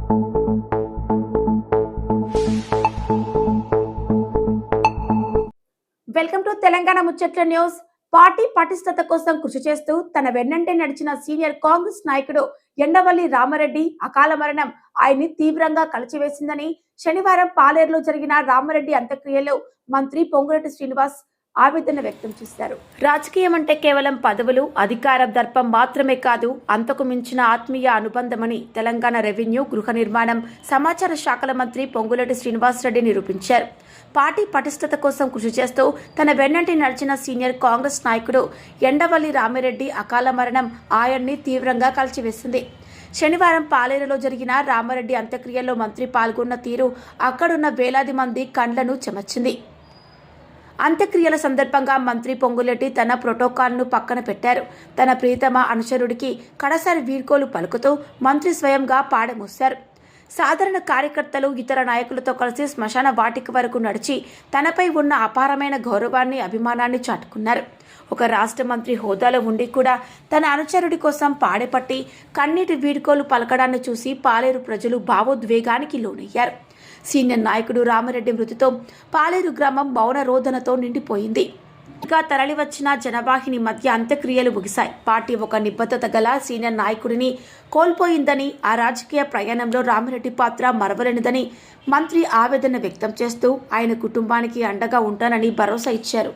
Welcome to Telangana ముచ్చట్ల news. Party పటిష్టత కోసం కృషి చేస్తూ తన వెన్నంటే నడిచిన సీనియర్ కాంగ్రెస్ నాయకుడు ఎండవల్లి రామారెడ్డి అకాల మరణం ఆయన్ని తీవ్రంగా కలిచివేసిందని శనివారం పాలేరులో జరిగిన రామారెడ్డి అంత్యక్రియలో మంత్రి పొంగులేటి శ్రీనివాస్ ఆవేదన వ్యక్తం చేశారు. రాజకీయం అంటే కేవలం పదవులు, అధికారం, దర్పం మాత్రమే కాదు, అంతకు మించిన ఆత్మీయ అనుబంధమని తెలంగాణ రెవెన్యూ, గృహ నిర్మాణం, సమాచార శాఖల మంత్రి పొంగులేటి శ్రీనివాస్ రెడ్డి నిరూపించారు. పార్టీ పటిష్టత కోసం కృషి చేస్తూ తన వెన్నంటి నడిచిన సీనియర్ కాంగ్రెస్ నాయకుడు ఎండవల్లి రామిరెడ్డి అకాల మరణం ఆయన్ని తీవ్రంగా కలిచివేసింది. శనివారం పాలేరులో జరిగిన రామారెడ్డి అంత్యక్రియల్లో మంత్రి పాల్గొన్న తీరు అక్కడున్న వేలాది మంది కండ్లను చెమర్చింది. అంత్యక్రియల సందర్భంగా మంత్రి పొంగులేటి తన ప్రోటోకాల్ను పక్కన పెట్టారు. తన ప్రియతమ అనుచరుడికి కడసారి వీడ్కోలు పలుకుతూ మంత్రి స్వయంగా పాడమోశారు. సాధారణ కార్యకర్తలు, ఇతర నాయకులతో కలిసి శ్మశాన వాటిక వరకు నడిచి తనపై ఉన్న అపారమైన గౌరవాన్ని, అభిమానాన్ని చాటుకున్నారు. ఒక రాష్ట్ర మంత్రి హోదాలో ఉండి కూడా తన అనుచరుడి కోసం పాడెపట్టి కన్నీటి వీడ్కోలు పలకడాన్ని చూసి పాలేరు ప్రజలు భావోద్వేగానికి లోనయ్యారు. సీనియర్ నాయకుడు రామారెడ్డి మృతితో పాలేరు గ్రామం మౌన రోదనతో నిండిపోయింది. ఇంకా తరలివచ్చిన జనవాహిని మధ్య అంత్యక్రియలు ముగిశాయి. పార్టీ ఒక నిబద్ధత గల సీనియర్ నాయకుడిని కోల్పోయిందని, ఆ రాజకీయ ప్రయాణంలో రామారెడ్డి పాత్ర మరవలేనిదని మంత్రి ఆవేదన వ్యక్తం చేస్తూ ఆయన కుటుంబానికి అండగా ఉంటానని భరోసా ఇచ్చారు.